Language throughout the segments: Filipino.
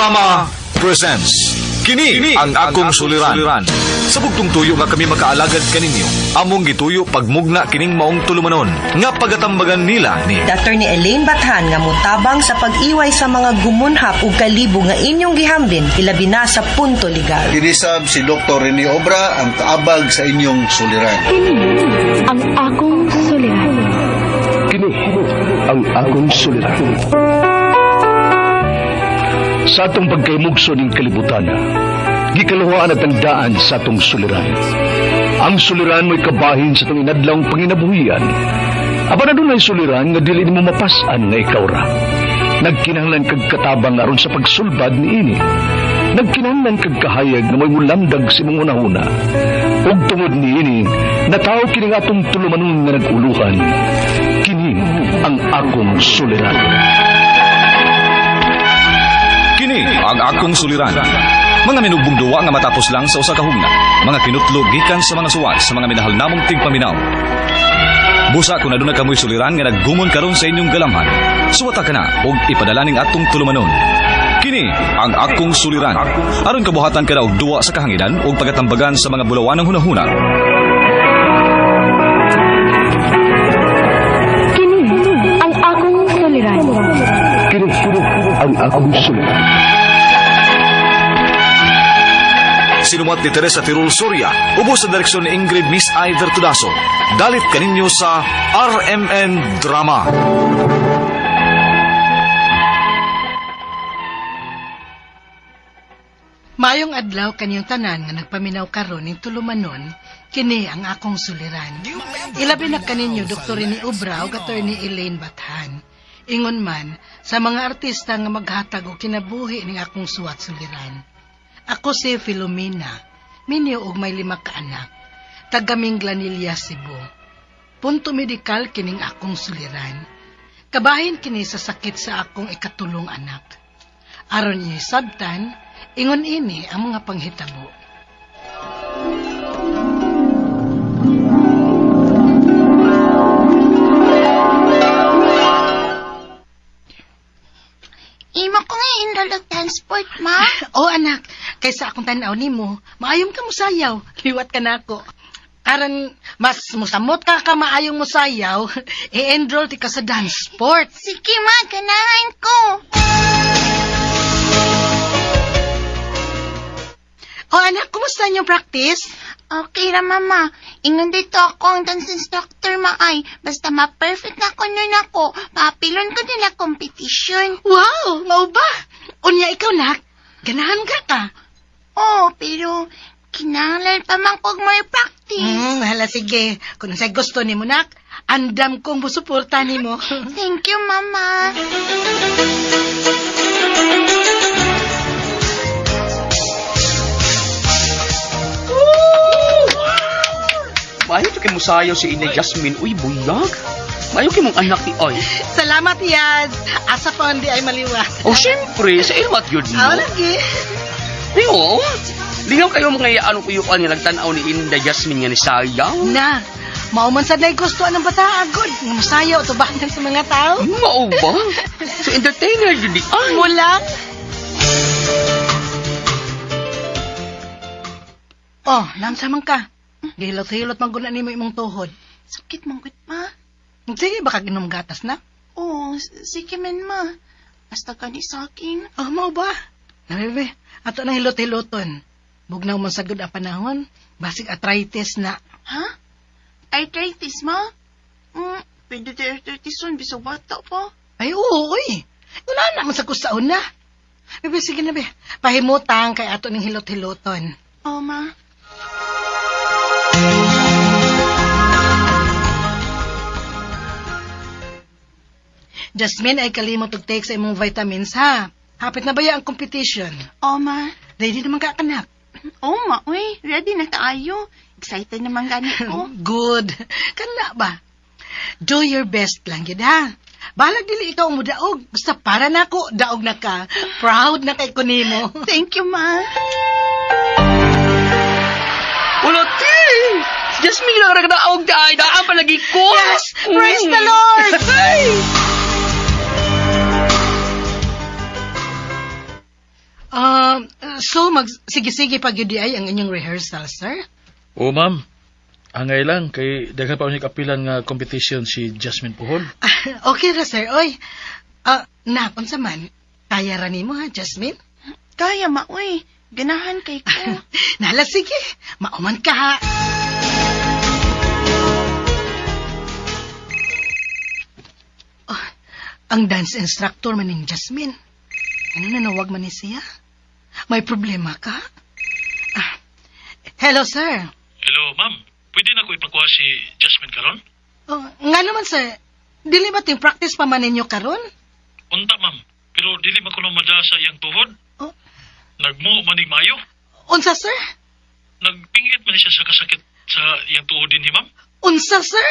Drama presents Kini ang akong suliran. Sa bugtong tuyo nga kami makaalagad kaninyo, among gituyo pagmugna kining maong tulumanon nga pagatambagan nila ni Dr. ni Elaine Bathan nga mutabang sa pag-iway sa mga gumunhap ug kalibo nga inyong gihambin ilabi na sa punto legal. Inisab si Dr. Rene Obra ang kaabag sa inyong suliran. Ang akong suliran. Kini ang akong suliran. Sa atong pagkaymugso ng kalibutan, gikaluhaan at tandaan sa atong suliran. Ang suliran mo'y kabahin sa itong inadlawng panginabuhian. Aba na doon ay suliran nga dili mo mapasan nga ikaw ra. Nagkinahanglan kag katabang aron sa pagsulbad ni ini. Nagkinahanglan kag kahayag na mo'y mulamdag si mong una-una. Ug tungod ni ini, nataw kining atong tulumanon nga naguluhan. Kini ang akong suliran. Kini ang akong suliran. Mga minubong duwa nga matapos lang sa usa ka hugna. Mga kinutlog gikan sa mga suwat sa mga minahal namong tigpaminaw. Busa kung aduna kamoy suliran nga naggumon karon sa inyong galamhan, suwata ka na og ipadala ning atong tulumanon. Kini ang akong suliran. Aron kabuhatan ka na og duwa sa kahanginan og pagatambagan sa mga bulawanang hunahuna. Kini ang akong suliran. Kini ang akong suliran. Sinumat ni Teresa Tirul Soria, ubos sa direksyon ni Ingrid Miss Iver Tudaso. Dalit kaninyo sa RMN Drama. Mayong adlaw kanyang tanan nga nagpaminaw karon ning tulumanon, kini ang akong suliran. Ilabi na kaninyo Dr. ni Obra ug Attorney Elaine Bathan. Ingon man sa mga artista nga maghatag og kinabuhi ning akong suwat suliran. Ako si Filomena, minyo og may 5 ka anak. Taga Minglanilla, Cebu. Punto medikal kining akong suliran. Kabahin kini sa sakit sa akong ikatulong anak. Aron niya sabtan, ingon ini ang mga panghitabo. Imo ko nga indalog transport, ma. O anak, kaysa akong tanaw nimo, maayong ka musayaw, liwat ka na ako. Aron mas musamot ka maayong musayaw, i-enroll ti ka sa dance sport. Sige, ma, ganahan ko. O anak, kumusta niyong practice? Okay ra, mama. Ingon dito ako ang dance instructor, maay. Basta ma-perfect na ko nun ako, papilon ko nila competition. Wow, mao ba? Unya ikaw nak, ganahan ka. Oh, pero kinahanglan pa man kog more practice. Hala sige, kung nasa'y gusto ni mo nak, andam kong busuporta ni mo. Thank you, mama. Mayo kay musayaw si Ina Jasmine. Uy, buyag. Mayo kay mong anak ni Oy. Salamat, Yaz. Asa pa hindi ay maliwas. O, siyempre, sa ilmat yun mo. Ako lagi. Ayo, lingaw kayo mga iyaano kuyuan nga nagtanaw ni Ina Jasmine nga ni sayaw. Na, mauman sa na'y gusto ng bata agod. Nga masayaw, tubahan sa mga tao. Mao ba? So, entertainer yun di ay. Mula. Oh, namsaman ka. Gihilot-hilot mangguna ni mo imong tuhod. Sakit mong gut, ma. Sige, baka ginom gatas na. Oh, sige man, ma. Basta ka ni sa akin. Oh, mau ba? Nabibi, ato nang hilot-hiloton. Bugnaw man sagod ang panahon, basig arthritis na. Ha? Arthritis, ma? Pwede di arthritis yun, bisag bata pa. Ay, oo, uy. Wala naman sa kusaon na. Nabi, sige na, be. Pahimutang kay ato ning hilot-hiloton. Oh, ma. Jasmine, ay kalimot og take sa imong vitamins, ha? Hapit na ba ang competition? Oh, ma. Ready naman ka, anak. Oh, ma, uy. Ready na tayo. Excited naman ganit ko. Good. Kana ba? Do your best lang yun, ha? Balag dili ikaw mo daog. Basta para na ako, daog na ka. Proud na kay kunimo. Thank you, ma. Ulati! Si Jasmine lang nagdaog dahil daan palagi ko. Yes! Praise the Lord! Sige-sige pag yun di ay ang inyong rehearsal, sir. O ma'am, angay lang kay daghan pa unya kapilan nga competition si Jasmine Puhon. Okay ra, sir. Oy, unsa man? Kaya ra nimo ha, Jasmine? Kaya, ma, uy. Ganahan kay ko. Nala, sige. Mauman ka ha. Oh, ang dance instructor man ning Jasmine. Ano na nawag man ni siya? May problema ka? Hello, sir. Hello ma'am, pwede na ko ipakuha si Jasmine karon? Oh, nga naman, sir. Dili ba ting practice pa man ninyo karon? Unta ma'am, pero dili man ko mada sa iyang tuhod. Oh, Nagmuo manig mayo. unsa, sir? Nagpingit man siya sa kasakit sa iyang tuhod din ni ma'am. Unsa, sir?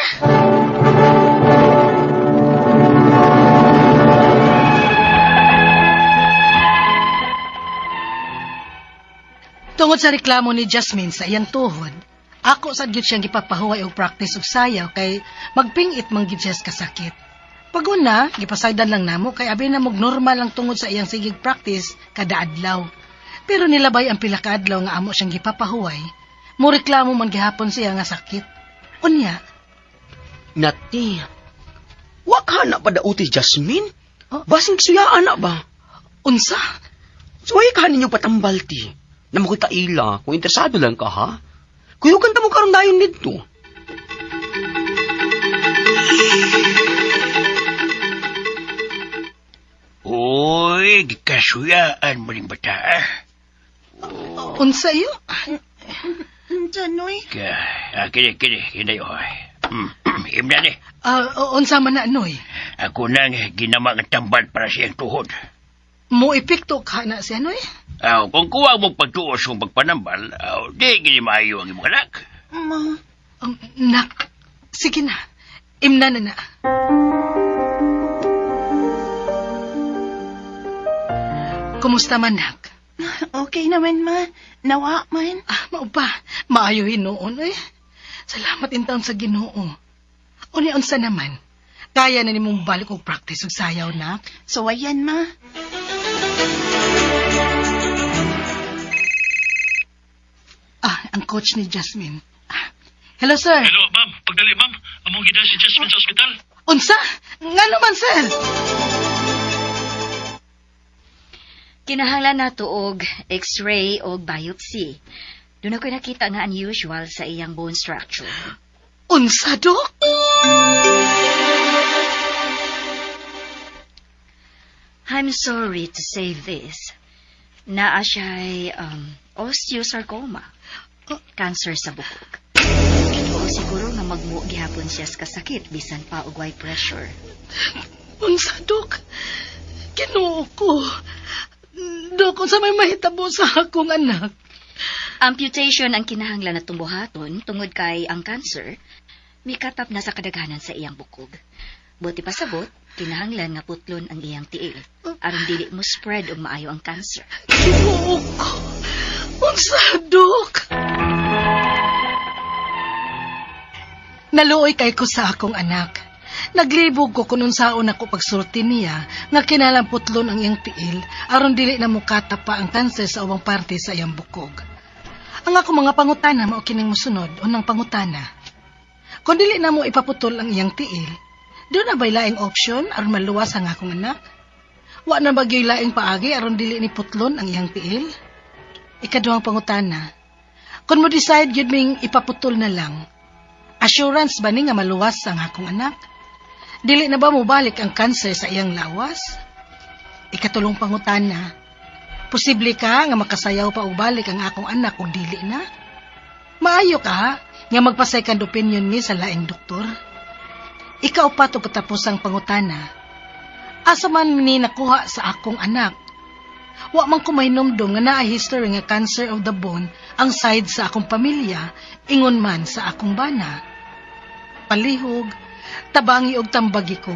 Tungod sa reklamo ni Jasmine sa iyang tuhod, ako sad gyud siyang gipapahuway og practice og sayaw kay magpingit man gyud siya sa kasakit. Paguna, gipasaydan lang namo kay abi na mog normal lang tungod sa iyang sigig practice kada adlaw. Pero nilabay ang pila ka adlaw nga amo siyang gipapahuway, mo reklamo man gihapon siya nga sakit. Unya, Nati, wag ka na pa dauti Jasmine? Oh. Basing suyaan na ba? unsa? Suway ka ninyo patambalti. Na makita ila, kung interesado lang ka ha? Kuyugan ta mo karong dayon dito. Uy, gikasuyaan mo rin bata. Unsa iyo? Janoy. Kini, hinay oy. Imna ni, Unsa man na noy? ako nang ginama ng tambal para sa iyang tuhod. Mo epekto ka na siya noy? Kung kuha mong pagtuos kung pagpanambal, di gini maayo ang imong anak. Ma, Nak, sige na. Imna na. Kumusta man, nak? okay naman, ma. Nawa man. Mao pa, maayo hinoon eh. Salamat intaon sa Ginoo. Unya unsa naman? Kaya na nimong balik og practice og sayaw, nak? So, ayan, ma. Ang coach ni Jasmine. Hello, sir. Hello ma'am, pagdali ma'am, among gida si Jasmine sa ospital. Unsa? Nga naman, sir. Kinahanglan nato og X-ray o biopsy. Doon ako nakita nga unusual sa iyang bone structure. Unsa, Dok? I'm sorry to say this. Naa siya'y osteosarcoma. Cancer sa bukog. O siguro nga magmuo gihapon siya sa kasakit bisan pa og high pressure. Unsa, Dok? Ginoo ko. Dok, unsa may mahitabo sa akong anak? Amputation ang kinahanglan na tumbuhaton tungod kay ang cancer mikatap na sa kadaghanan sa iyang bukog. Buti pa sabot, kinahanglan nga putlon ang iyang tiil aron dili mo spread og maayo ang cancer. Ginoo ko. Unsa, Dok? Naluoy kay ko sa akong anak. Naglibog ko kung unsaon ako pagsulti niya nga kinalang putlon ang iyang tiil aron dili na mukatap pa ang cancer sa ubang parte sa iyang bukog. Ang ako mga pangutana mao kining mosunod unang pangutana. Kung dili na mo ipaputol ang iyang tiil, doon na ba'y laing option aron maluwas ang akong anak? Wa na ba gyud laing paagi aron dili ni putlon ang iyang tiil? Ikaduhang pangutana. Kung mo decide gyud ming ipaputol na lang, assurance ba ni nga maluwas ang akong anak? Dili na ba mo balik ang cancer sa iyang lawas? Ikatulong pangutana. Posible ka nga makasayaw pa og balik ang akong anak kung dili na? Maayo ka nga magpa-second opinion ni sa laing doktor? Ikaupat o katapos ang pangutana. Asa man ni nakuha sa akong anak? Wa man ko mahinumdum nga naa history nga cancer of the bone ang side sa akong pamilya, ingon man sa akong bana. Palihog, tabangi og tambagi ko.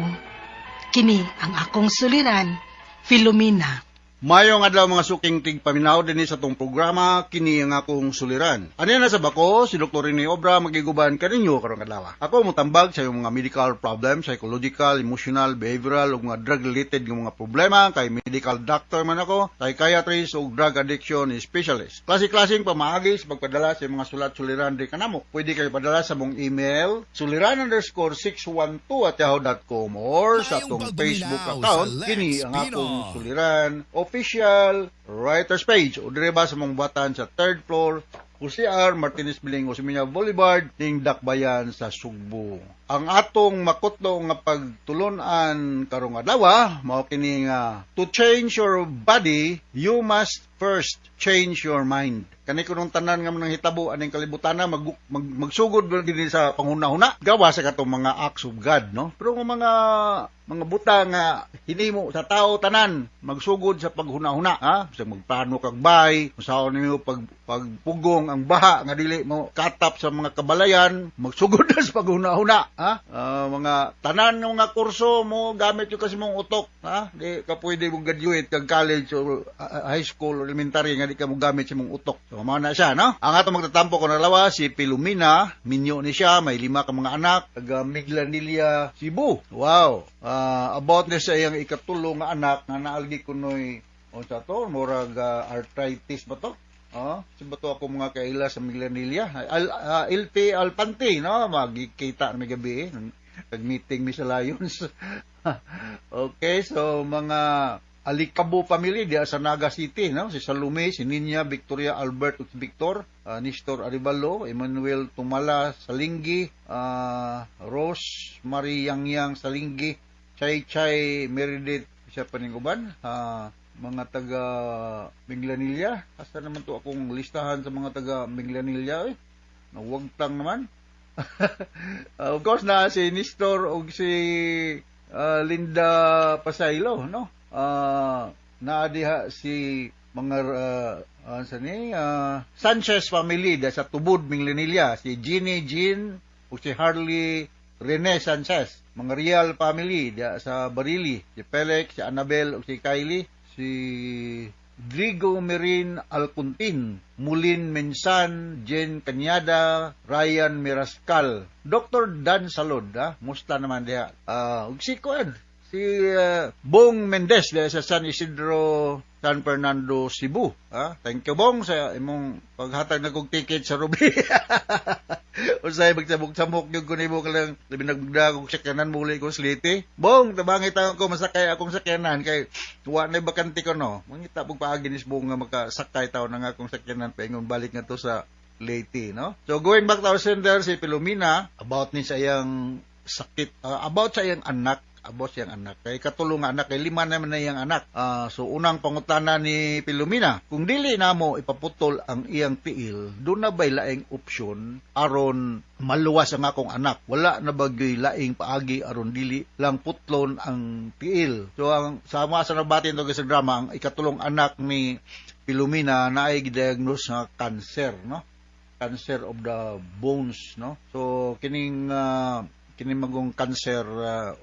Kini ang akong suliran, Filomena. Mayong adlaw mga suking tigpaminaw din sa tong programa kini ang akong suliran. Ano na sa bako si Dr. Rene Obra magiguban kaninyo karong adlaw. Ako mutambag sa iyong mga medical problems, psychological, emotional, behavioral ug mga drug related nga mga problema kay medical doctor man ako, psychiatrist ug drug addiction specialist. Klase-klaseng pamaagi sa pagpadala sa mga sulat suliran di kanamo. Pwede kayo padala sa mong email suliran_612@yahoo.com or sa atong Facebook account kini ang akong suliran official writers page o dire ba sa mong batan sa 3rd floor Jose R. Martinez Biling Osmeña Boulevard ning Dakbayan sa Sugbo. Ang atong makutlo nga pagtulunan karong adlaw mao kini nga to change your body you must first change your mind. Kani kunong tanan nga manang hitabo aning kalibutan na magsugod gid sa panghuna-huna gawa sa katong mga acts of God, no? Pero nga mga buta nga hinimo sa tao tanan magsugod sa paghuna-huna, ha? Sa magplano kag bay, usahaw nimo pagpugong ang baha nga dili mo katap sa mga kabalayan, magsugod na sa paghuna-huna, ha? Mga tanan ng mga kurso mo gamit yung kasi mong utok, ha? Di ka pwede mong graduate kag college or high school or elementary nga di ka mo gamit sa mong utok. So, mao na siya, no? Ang atong magtatampo ko na lawa si Pilumina, minyo ni siya, may 5 ka mga anak, taga Miglanilla, Cebu. Wow. About na sa iyang ikatulong nga anak nga naalgi kunoy o sa to, murag arthritis ba to? Siba to ako mga kaila sa Miglanilla. LP Alpanti, no? Magkita na may gabi, nag-meeting mi sa Lions. Okay, so mga Alikabo family diya sa Naga City, no? Si Salome, si Ninya, Victoria, Albert, ug Victor, Nestor Aribalo, Emmanuel Tumala Salinggi, Rose Marie Yang Salinggi, Chay Meredith, siya pa ning uban, mga taga Miglanilla. Asa naman to akong listahan sa mga taga Miglanilla, nawagtang naman. Of course na si Nestor ug si Linda Pasaylo, no? Naadiha si mga Sanchez family da sa Tubod, Miglanilla, si Jeannie Jean ug si Harley Rene Sanchez, mga Real family da sa Barili, si Felix, si Annabel ug si Kylie, si Drigo Merin Alcuntin, Mulin Mensan, Jen Cañada, Ryan Mirascal, Dr. Dan Salod, musta naman diha, ug si Kuan si Bong Mendez dahil sa San Isidro, San Fernando, Cebu. Thank you, Bong, sa imong paghatag na kong ticket sa Ruby. Usay magsabog-samok yung kunimo ka lang, labi nagda kong sakyanan muli kong sliti. Bong, tabangit ako masakay akong sakyanan, kay tuwa na bakanti ko, no? Mangita pag paaginis Bong nga makasakay tao na nga akong sakyanan, paingon balik na to sa Leyte, no? So, going back to our sender, si Pilumina, about ni sa iyang sakit, about sa iyang anak, kay katulong nga anak, kay 5 naman na iyang anak. So unang pangutana ni Pilumina, kung dili na mo ipaputol ang iyang tiil, doon na ba'y laing opsyon aron maluwas ang akong anak? Wala na bagay laing paagi aron dili lang putlon ang tiil. So ang sama sa nabatin to sa drama, ang ikatulong anak ni Pilumina na ay diagnose nga cancer, no? Cancer of the bones, no? So kining magong cancer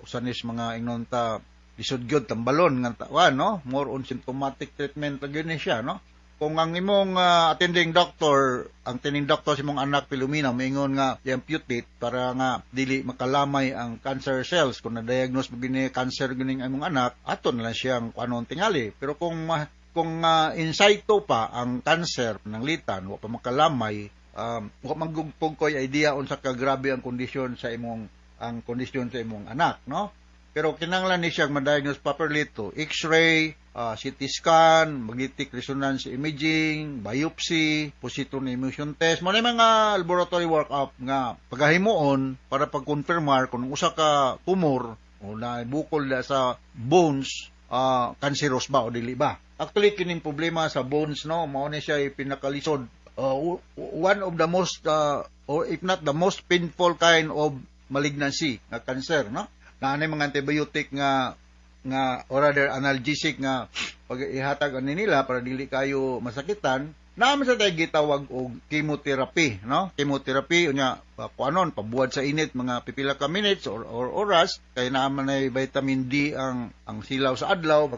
usanis mga ingonta lisod gyud tambalon nga tawan, no? More on symptomatic treatment gyud ni siya, no? Kung ang imong attending doctor, ang tining doctor si mong anak Pilumina moingon nga i-amputate para nga dili makalamay ang cancer cells, kung na-diagnose mo gini cancer gining imong anak, aton na lang siyang kuanon tingali. Pero kung in situ pa ang cancer pananglitan, wa pa makalamay, wa magugpog koy idea unsa ka grabe ang kondisyon sa imong anak, no? Pero kinahanglan ni siya ma-diagnose properly to X-ray, CT scan, magnetic resonance imaging, biopsy, positron emission test, mo na mga laboratory workup nga pagahimuon para pag-confirmar kung usa ka tumor o na bukol na sa bones, cancerous ba o dili ba. Actually kining problema sa bones, no, mao ni siya pinakalisod, one of the most or if not the most painful kind of malignancy nga cancer, no? Naanay mga antibiotic nga or rather analgesic nga pag ihatag ani nila para dili kayo masakitan, naman sa tayo gitawag og chemotherapy, no? Chemotherapy unya kuanon pabuad sa init mga pipila ka minutes or oras kay naman ay vitamin D ang silaw sa adlaw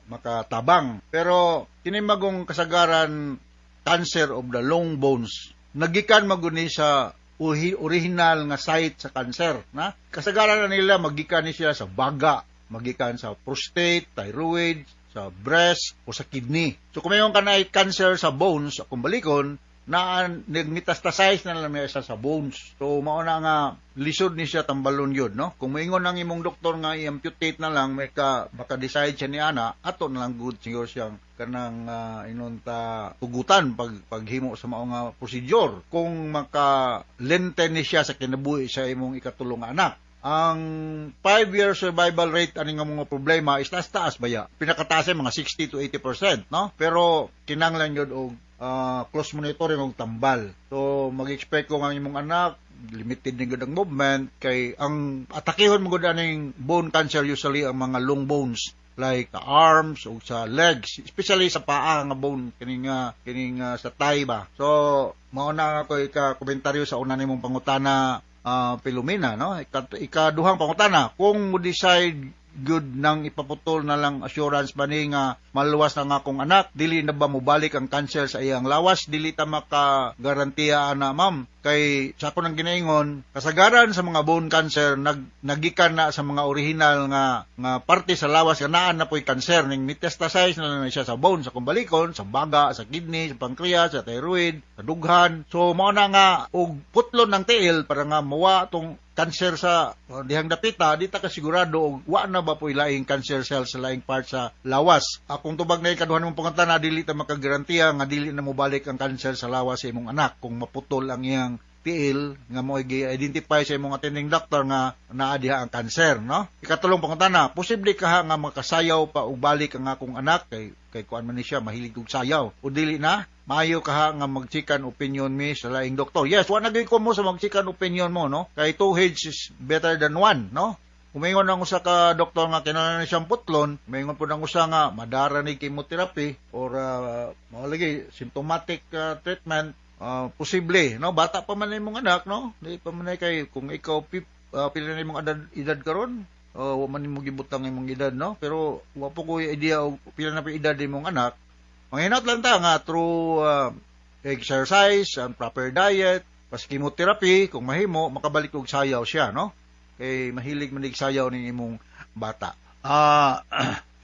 makatabang. Pero kini magong kasagaran cancer of the long bones nagikan maguni sa original nga site sa cancer, na kasagaran na nila magikan ni siya sa baga, magikan sa prostate, thyroid, sa breast o sa kidney. So kung mayroon ka na cancer sa bones, kung balikon, na nagmetastasize na lang niya sa bones. So mauna nga lisod ni siya tambalon yun, no? Kung maingon ng imong doktor nga i-amputate na lang, maka-decide siya ni ana, ato na lang good siguro siyang kanang inunta tugutan paghimo sa mao nga procedure. Kung maka-lenten ni siya sa kinabuhi sa imong ikatulong anak. Ang 5-year survival rate ani nga mga problema is taas baya. Pinakataas ay mga 60 to 80%, no? Pero kinanglan yun og close monitoring og tambal. So mag-expect ko nga imong anak limited ni gud ang movement kay ang atakehon mo gud aning bone cancer usually ang mga long bones like the arms o sa legs, especially sa paa nga bone kining sa thigh ba. So mao na ako ika-komentaryo sa una nimong pangutana, Pilomena, no? Ikaduhang pangutana, kung mo decide good nang ipaputol na lang assurance ba ni nga maluwas na nga akong anak, dili na ba mobalik ang cancer sa iyang lawas, dili ta maka-garantiya na ma'am. Kay sa ako nang ginaingon, kasagaran sa mga bone cancer nagikan na sa mga original nga parte sa lawas nga naa na po'y cancer ning metastasize na lang siya sa bone, sa kumbalikon, sa baga, sa kidney, sa pancreas, sa thyroid, sa dughan. So mao na nga og putlon ng tiil para nga mawa tong cancer sa dihang dapita, di ta kasigurado og wa na ba po'y laing cancer cells sa laing part sa lawas. Akong tubag na ikaduhan mong pangutana, dili ta makagarantiya nga dili na mobalik ang cancer sa lawas sa imong anak kung maputol ang iyang tiil nga mo i-identify sa imong attending doctor nga naa diha ang cancer, no? Ikatulong pangutana, posible ka nga makasayaw pa og balik ang akong anak kay kuan man ni siya mahilig og sayaw o dili na? Maayo ka nga magchikan opinion mi sa laing doktor. Yes, wa na gyud ko mo sa magchikan opinion mo, no? Kay two heads is better than one, no? Kumingon ang usa ka doktor nga kinahanglan siyang putlon, kumingon po ng usa nga madara ni chemotherapy or mao lagi symptomatic treatment, posible, no? Bata pa man imong anak, no? Di pa man kay kung ikaw pila na imong edad karon, wa man imong gibutang imong edad, no? Pero wa po ko idea og pila na pa edad imong anak. Manginat lang ta nga through exercise and proper diet, pas chemotherapy, kung mahimo makabalik og sayaw siya, no? Kay mahilig man sayaw ning imong bata.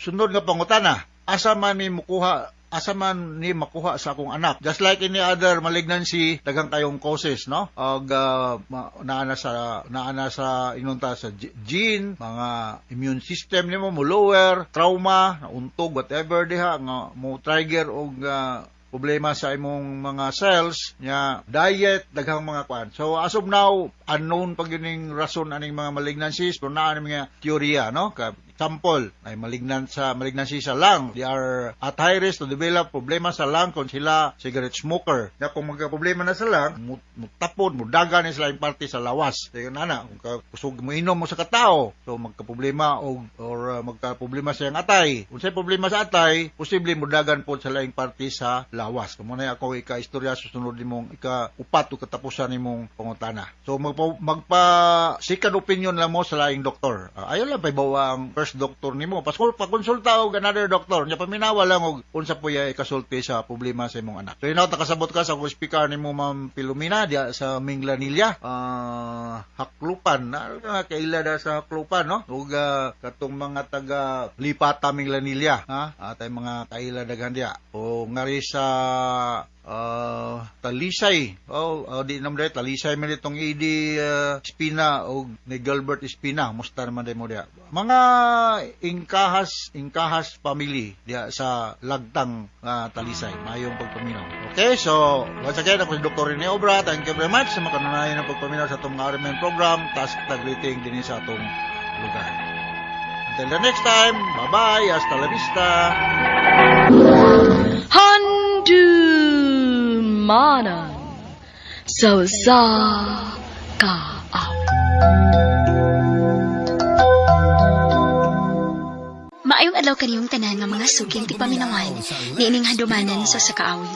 Sunod nga pangutana, asa man ni makuha sa akong anak? Just like any other malignancy, daghang kayong causes, no? Og naana sa inunta sa gene, mga immune system nimo mo lower, trauma, nauntog, whatever diha nga mo trigger og problema sa imong mga cells nya, diet, daghang mga kwan. So as of now, unknown pag yun rason aning mga malignancies, pero naa mga teorya, no? Example, ay malignancy sa lung. They are at high risk to develop problema sa lung kung sila cigarette smoker. Na kung magka-problema na sa lung, mutapon, mudagan na sila yung parte sa lawas. Kaya kung kusog mo inom mo sa katao, so magka-problema or magka-problema sa yung atay. Kung sa'y problema sa atay, posible mudagan po sa laing parte sa lawas. Kung muna ako ika-istorya susunod nimong ika-upat o katapusan nimong pangutana. So magpa-second opinion lang mo sa laing doktor. Ayaw lang pa ibawa ang first doktor nimo. Pa-konsulta og another doktor. Nya paminawa lang og unsa po ya ikasulti sa problema sa imong anak. So inaw takasabot ka sa speaker nimo Ma'am Pilomena diya sa Minglanilla. Haklupan na kaila da sa Haklupan, no? Ug katong mga taga Lipata Minglanilla, ha? Atay mga kaila daghan diya. O ngari sa Talisay. Di naman dahil Talisay man itong Edi Espina o ni Gilbert Espina. Musta naman dahil mo diya. Mga Ingkahas family diya sa Lagtang Talisay. Mayong pagpaminaw. Okay, so once again, ako si Dr. Rene Obra. Thank you very much sa makanunayan ng pagpaminaw sa itong RMN program. Task tag-rating din sa itong lugar. Until the next time, bye-bye. Hasta la vista. Handumanan sa kaaw. Maayong Adlaw kaniyong tanan nga mga suking tigpaminawan niining handumanan sa kaawit.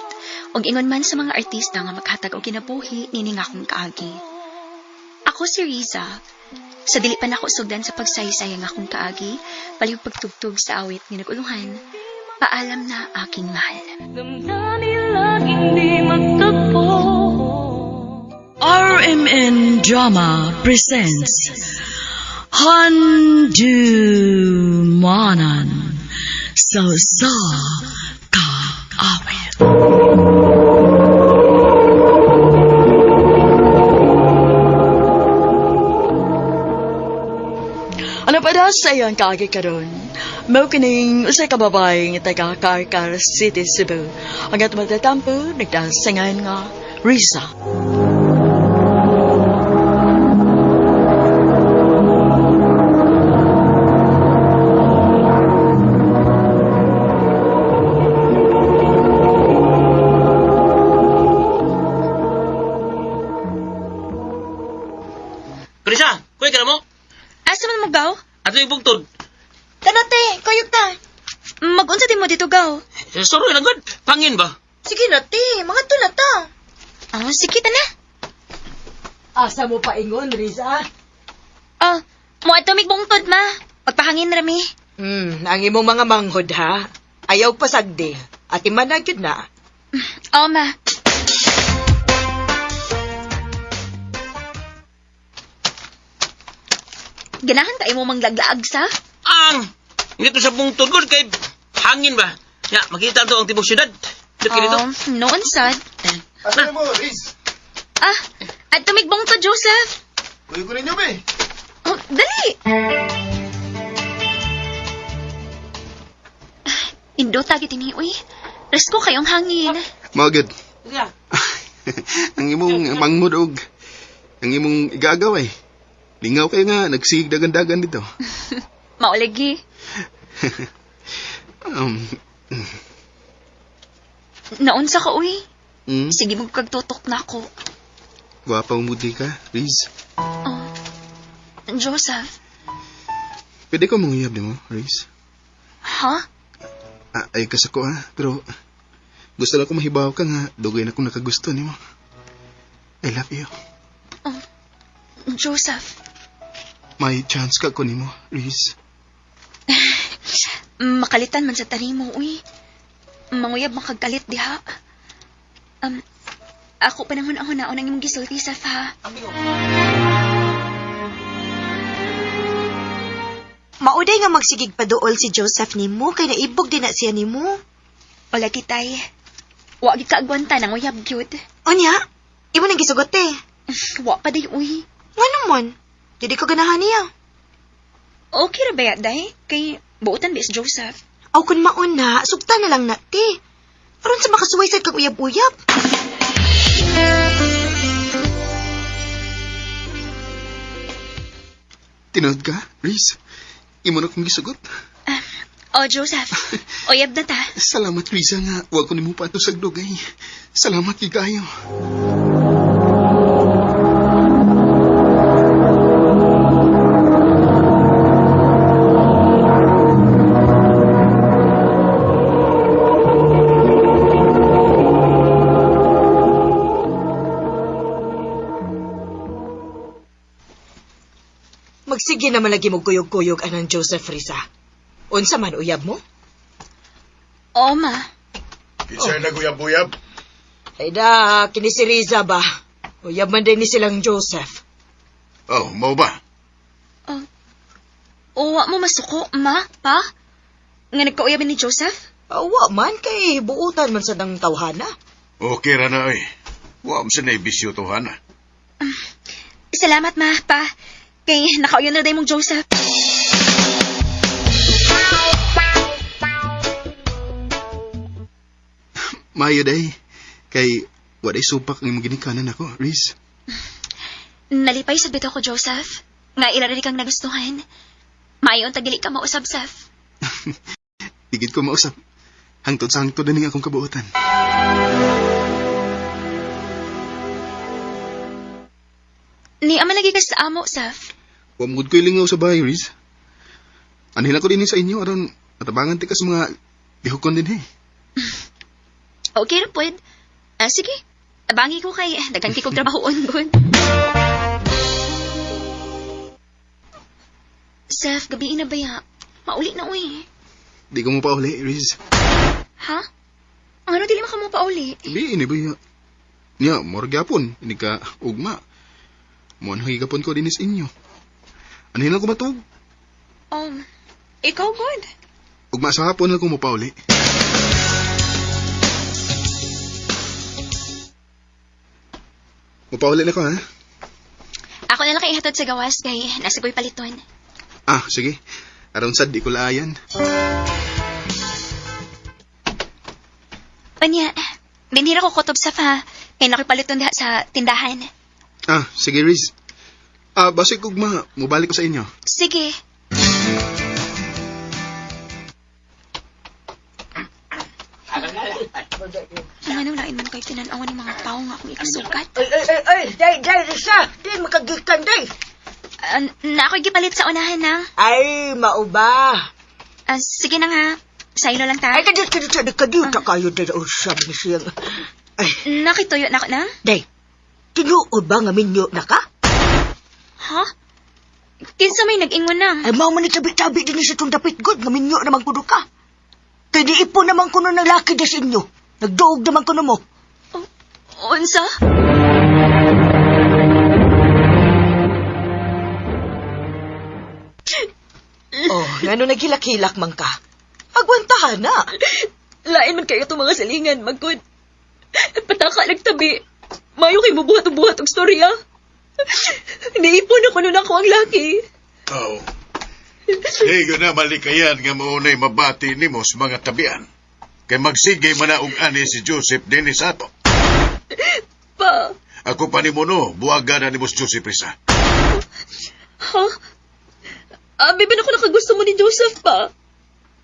Og ingon man sa mga artista nga maghatag og kinabuhi nining akong kaagi. Ako si Riza. Sa dili pa nako sugdan sa pagsaysay ang akong kaagi, palihog pagtugtog sa awit nga naguluhan. Paalam na aking mahal. RMN Drama presents Handumanan sa kaawit. Ano pa da sa iyang kaagi karon? Mao kining usa ka babae nga taga Carcar City, Cebu. Ang atong magtatampo nagdasangan nga Riza. Risa, kuya ka na mo? Asa man mo gaw? Ato yung bugtod. Tanate, kayog ta. Mag-unsa din mo dito gaw? Soro lang good. Pangin ba? Sige na, te. Mga to na ta. Sige ta na. Asa mo pa ingon, Riza? Mo ato migbungtod, ma. Pagpahangin rami. Ang imong mga manghod, ha? Ayaw pasagdi. At imanag yun na. Ma. Ganahan ka imo manglaglaag sa? Hindi to sa bungtod good kay hangin ba? Ya, makita to ang tibok syudad. Dito dito. Noon sad. Asa mo, Riz? At tumigbungtod, Joseph. Kuya ko ninyo, be. Dali. Indo tagit ini, uy. Resko kayong hangin. Magad. Ang imong mangmudog. Ang imong igagaw eh. Lingaw kayo nga, nagsig dagan-dagan dito. Mauligi. Naunsa ka, uy. Sige mo kagtutok na ako. Gwapang mudi ka, Riz. Joseph. Pwede ko manguyab di mo, Riz? Ha? Ay kasako ha, pero gusto lang ko mahibaw ka nga, dugay na kung nakagusto ni mo. I love you. Joseph. May chance ka ko ni mo, Riz. Makalitan man sa tani mo, uy. Manguyab makagkalit diha. Ako panahon ang hunaon ang imong gisulti sa ha. Mauday nga magsigig paduol si Joseph nimo kay naibog din na siya nimo. Wala kitay. Wa gid kaagwanta nang uyab gyud. Unya? Imo nang gisugot eh. Wa pa day uy. Nga naman. Dili ko ganahan niya. Okay ra ba ya day? Kay buotan bis Joseph. Aw kun mauna, sugta na lang na ti. Aron sa makasuway sad kag uyab-uyab. Tinood ka, Riz? Imo na kong gisugot. Joseph. Uyab na ta. Salamat, Riza, nga. Huwag ko ni mo pa ito sagdugay. Salamat, Gigayo. Magsige naman lagi mo kuyog-kuyog anang Joseph, Riza. Unsa man uyab mo? Ma. Kisay naguyab-uyab? Ay da, kini si Riza ba? Uyab man din ni silang Joseph. Mau ba? Wa mo masuko, ma, pa? Nga nagkauyab ni Joseph? Wa man, kay buutan man sa nang tawhana. Okay ra na eh. Wa mo sa naibisyo to, Hana. Salamat, ma, pa. Kay nakauyon na day mong Joseph. Mayo day. Kay waday supak ang imong ginikanan ako, Riz. Nalipay sa bito ko, Joseph. Nga ilari kang nagustuhan. Mayon tagili ka mausab, Seth. Digid ko mausap. Hangtod sa hangtod na ning akong kabuotan. Ni ama lagi ka sa amo, Seth. Wamgod ko'y lingaw sa bahay, Riz. Anhila ko din sa inyo aron Matabangan ti ka sa mga ihukon din eh. Okay ra pwed. Sige, abangi ko kay dagan kay kong trabahoon gon. Seth, gabi na ba ya? Mauli na uy. Di ko mo pa uli, Riz. Ha? Ang ano dili mo pa uli? Di, ini ba ya? Niya, morgyapon. Ini ka ugma. Muan higapon ko dinis inyo. Ano yun lang ko matug? Ikaw good. Ugma sa hapon lang ko mo pa uli. Mupauli na ko, ha? Ako na lang kay ihatod sa gawas kay nasa ko'y paliton. Ah, sige. Aron sad, di ko laayan. Anya, binira ko kutob sa fa. Kaya nakipaliton diha sa tindahan. Ah, sige, Riz. Basig ugma, mubalik ko sa inyo. Sige. Ang lain man kayo tinanawan ng mga tao nga akong ikasukat. Day, Risa, di makagikan, day. Na ako'y gipalit sa unahan na. Ay, mauba. Sige na nga. Sa ilo lang ta. Ay, kadiyot kayo, day, usap ni siyang. Ay. Nakituyo na ako na? Day, tinuod ba nga minyo na ka? Ha? Kinsa may nag-ingon na? Ay, mao man itabi-tabi din sa itong dapit god, nga minyo naman kuno ka. Kaya di ipo naman kuno ng laki des inyo. Nagduog naman kuno mo. Unsa? Ano naghilak-hilak man ka? Agwantahan na. Lain man kayo itong mga salingan, magkod. Pataka nagtabi. Mayo kay bubuhat og storya. Naipon ako nun ako ang laki. Oo. Higo na malikayan nga maunay mabati ni mo sa mga tabian. Kay magsigay man na og ani si Joseph din sa ato. Pa. Ako pa ni mo no, buwaga na ni mo si Joseph Risa. Ha? Bibi na ko nakagusto mo ni Joseph pa.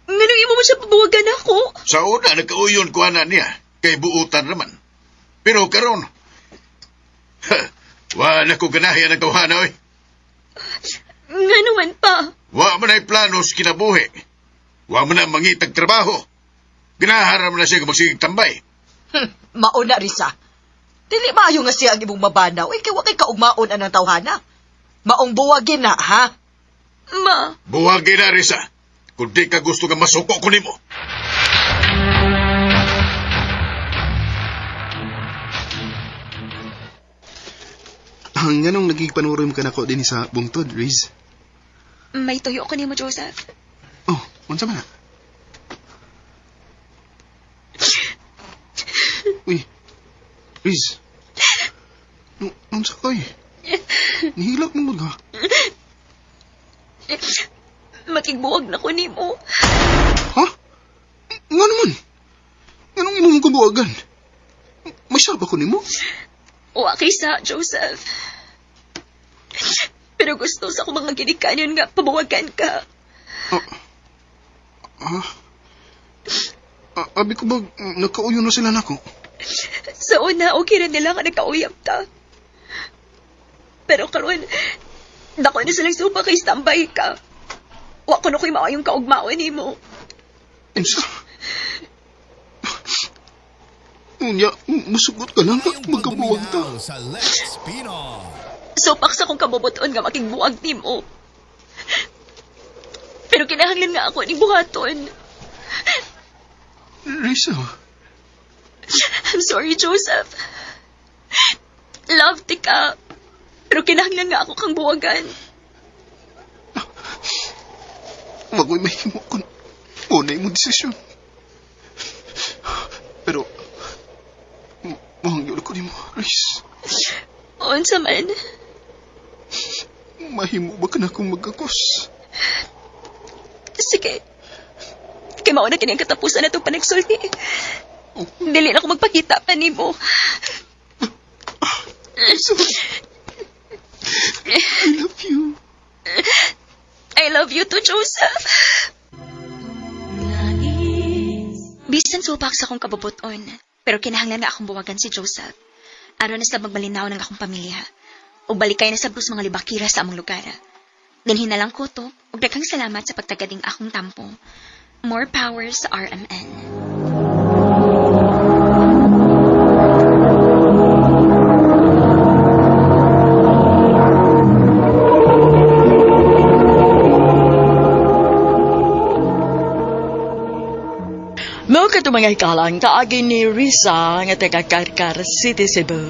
Nganong imo mo siya pabuwagan ako? Sa una, nagkauyon ko ana niya. Kay buutan naman. Pero karon, wala ko ganahian ang tawhana, oy. Nga naman pa. Wa man ay planos kinabuhi. Wa man na mangitag trabaho. Ganaharam na siya magsigig tambay. Mauna, Risa. Dili maayo nga siya ang ibong mabanaw. Kaya wakay kaugmaon ang tawhana. Maong buwagin na, ha? Ma. Buwagin na, Risa. Kung di ka gusto ka masuko ko nimo. Ang ganong nagigpanurim ka na ko din sa bungtod, Riz. May tuyo ko ni mo, Joseph. Oh, unsa man na? Uy, Riz. Unsa koy? Nihilak mo ka. Makigbuwag na ko ni mo. Ha? Nga naman. Anong imo mong kabuwagan? May saba ko ni mo? Wa kay sa, Joseph. Pero gusto sa akong mga ginikanan nga pabawagan ka. Abi ko ba nagkauyo na sila nako? Sa una, okay rin nila ka nagkauyap ta. Pero karon, dako na silang supa kay standby ka. Wa ko na ko'y maayong kaugmaon ni mo. Ensa? Unya, masugot ka lang at magkabuwag ta. Supak sa kong kabubuton nga makigbuwag ni mo. Pero kinahanglan nga ako ni buhaton. Risa. I'm sorry, Joseph. Love ti ka. Pero kinahanglan nga ako kang buwagan. Magoy mahimo kon unay mo desisyon. Pero mahangyol ko nimo, Riz. Unsa man? Mahimo ba ka na akong magkakos? Sige. Kay mao na kini ang katapusan na itong panagsulti. Dili na ako magpakita pa nimo. I love you. I love you too, Joseph. Bisan supak sa akong kabubuton, pero kinahanglan nga akong buwagan si Joseph. Aron na sa magbalinaw ng akong pamilya. O balikay na sa brus mga libakira sa among lugar. Dinhin na lang ko to, ug daghang salamat sa pagtagading akong tampo. More power sa RMN. Mao kato mga hikalang kaagi ni Risa nga taga Karkar City, Cebu.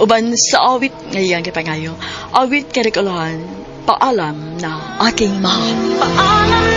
Uban sa awit ngayang kipangayo, awit karikulahan, paalam na aking mahal. Paalam